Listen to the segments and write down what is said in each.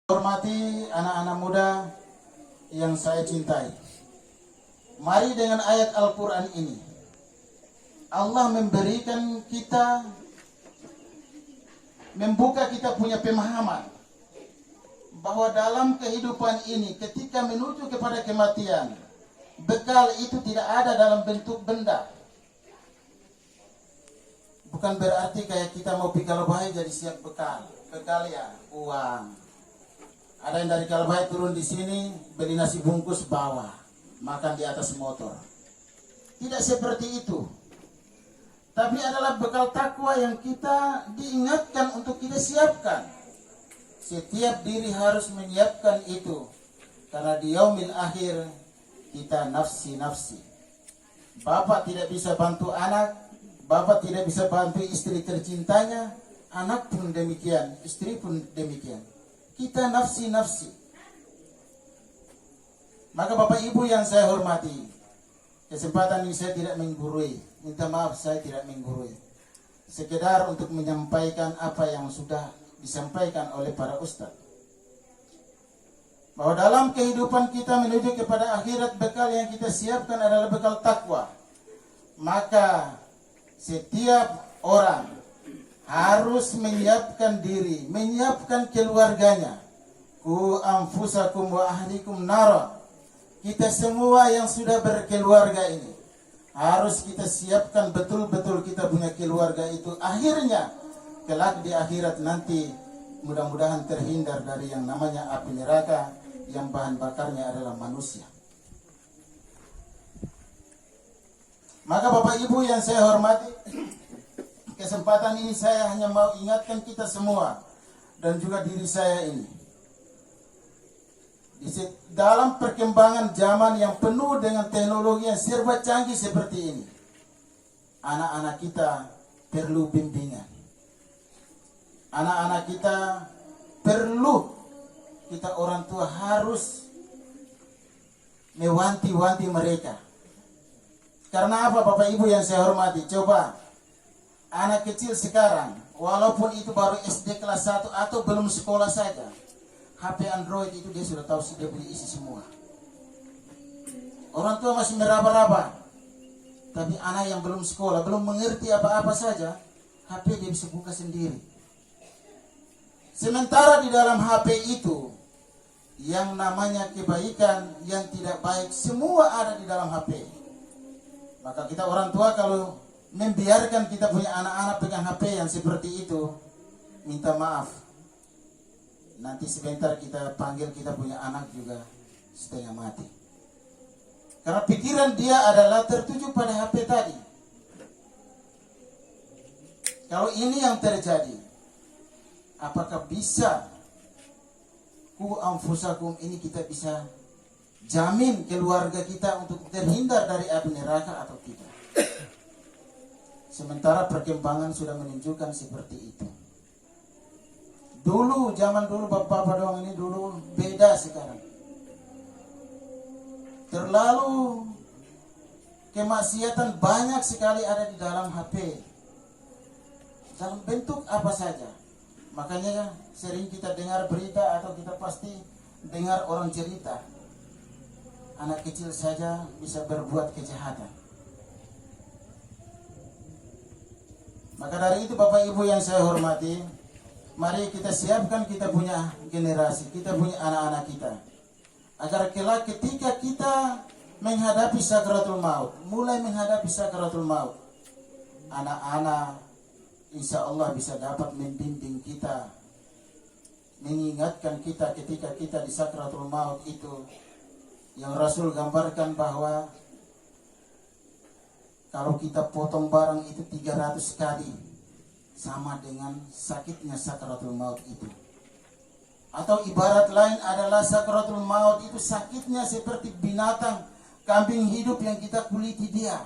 Hormati anak-anak muda yang saya cintai. Mari dengan ayat Al-Quran ini Allah memberikan kita, membuka kita punya pemahaman bahwa dalam kehidupan ini ketika menuju kepada kematian, bekal itu tidak ada dalam bentuk benda. Bukan berarti kayak kita mau pergi Kalbai jadi siap bekal. Bekal ya uang. Ada yang dari Kalbai turun di sini beli nasi bungkus bawa, makan di atas motor. Tidak seperti itu. Tapi adalah bekal takwa yang kita diingatkan untuk kita siapkan. Setiap diri harus menyiapkan itu. Karena di yaumil akhir kita nafsi-nafsi. Bapak tidak bisa bantu anak, bapak tidak bisa bantu istri tercintanya, anak pun demikian, istri pun demikian. Kita nafsi-nafsi. Maka Bapak Ibu yang saya hormati, kesempatan ini saya tidak menggurui. Minta maaf saya tidak menggurui. Sekedar untuk menyampaikan apa yang sudah disampaikan oleh para ustadz. Bahwa dalam kehidupan kita menuju kepada akhirat, bekal yang kita siapkan adalah bekal takwa. Maka setiap orang harus menyiapkan diri, menyiapkan keluarganya. Ku anfusakum wa ahlikum nara. Kita semua yang sudah berkeluarga ini harus kita siapkan betul-betul kita punya keluarga itu. Akhirnya kelak di akhirat nanti mudah-mudahan terhindar dari yang namanya api neraka yang bahan bakarnya adalah manusia. Maka Bapak Ibu yang saya hormati, kesempatan ini saya hanya mau ingatkan kita semua dan juga diri saya ini. Dalam perkembangan zaman yang penuh dengan teknologi yang serba canggih seperti ini, anak-anak kita perlu bimbingan. Anak-anak kita perlu, kita orang tua harus mewanti-wanti mereka. Karena apa Bapak Ibu yang saya hormati? Coba anak kecil sekarang, walaupun itu baru SD kelas 1 atau belum sekolah saja, HP Android itu dia sudah tahu dia punya isi semua. Orang tua masih meraba-raba. Tapi anak yang belum sekolah, belum mengerti apa-apa saja, HP dia bisa buka sendiri. Sementara di dalam HP itu, yang namanya kebaikan, yang tidak baik, semua ada di dalam HP. Maka kita orang tua kalau membiarkan kita punya anak-anak pegang HP yang seperti itu, minta maaf. Nanti sebentar kita panggil kita punya anak juga setengah mati. Karena pikiran dia adalah tertuju pada HP tadi. Kalau ini yang terjadi, apakah bisa ku anfusakum ini kita bisa jamin keluarga kita untuk terhindar dari api neraka atau tidak? Sementara perkembangan sudah menunjukkan seperti itu. Dulu, zaman dulu bapak-bapak doang ini dulu beda sekarang. Terlalu kemaksiatan banyak sekali ada di dalam HP. Dalam bentuk apa saja. Makanya sering kita dengar berita atau kita pasti dengar orang cerita. Anak kecil saja bisa berbuat kejahatan. Maka dari itu Bapak Ibu yang saya hormati, mari kita siapkan kita punya generasi, kita punya anak-anak kita. Agar kelak ketika kita menghadapi sakaratul maut, mulai menghadapi sakaratul maut, anak-anak insya Allah bisa dapat membimbing kita, mengingatkan kita ketika kita di sakaratul maut itu. Yang Rasul gambarkan bahwa kalau kita potong barang itu 300 kali, sama dengan sakitnya sakaratul maut itu. Atau ibarat lain adalah sakaratul maut itu sakitnya seperti binatang kambing hidup yang kita kuliti dia.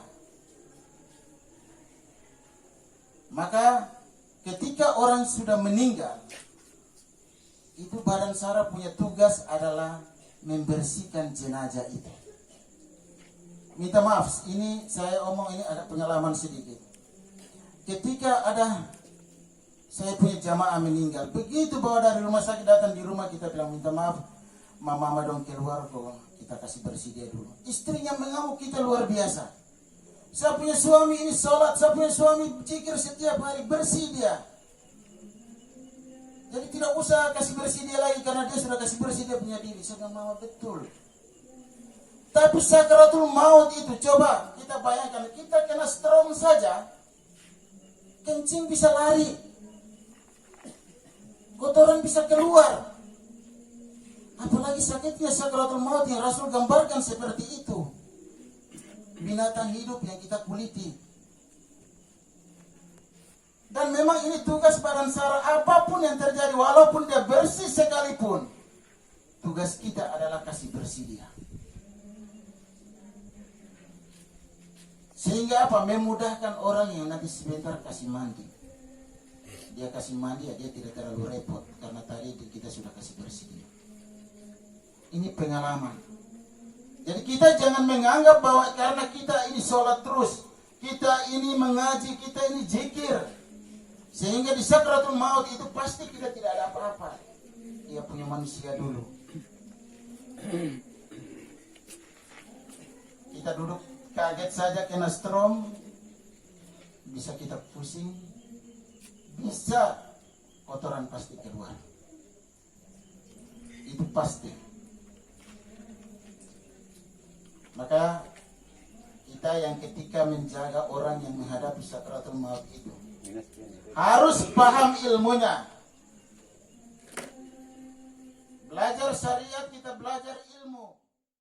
Maka ketika orang sudah meninggal, itu badan sara punya tugas adalah membersihkan jenazah itu. Minta maaf, ini saya omong ini ada pengalaman sedikit. Ketika ada Saya punya jamaah meninggal. Begitu bawa dari rumah sakit datang di rumah, kita bilang minta maaf, mama dong keluar kok, kita kasih bersih dia dulu. Istrinya mengamuk kita luar biasa. Saya punya suami ini sholat, saya punya suami zikir setiap hari, bersih dia. Jadi tidak usah kasih bersih dia lagi karena dia sudah kasih bersih dia punya diri. Saya bilang mama betul. Tapi sakaratul maut itu, coba kita bayangkan, kita kena stroke saja, kencing bisa lari, kotoran bisa keluar. Apalagi sakitnya sakaratul maut yang Rasul gambarkan seperti itu. Binatang hidup yang kita kuliti. Dan memang ini tugas badan sara, apapun yang terjadi, walaupun dia bersih sekalipun, tugas kita adalah kasih bersih dia. Sehingga apa? Memudahkan orang yang nanti sebentar kasih mandi. Dia kasih mandi, ya dia tidak terlalu repot karena tadi kita sudah kasih bersih dia. Ini pengalaman. Jadi kita jangan menganggap bahwa karena kita ini sholat terus, kita ini mengaji, kita ini zikir, sehingga di sakratul maut itu pasti kita tidak ada apa-apa. Dia punya manusia dulu. Kita duduk kaget saja kena strom, bisa kita pusing, bisa kotoran pasti keluar. Itu pasti. Maka kita yang ketika menjaga orang yang menghadapi sakratul maut itu harus paham ilmunya. Belajar syariat, kita belajar ilmu.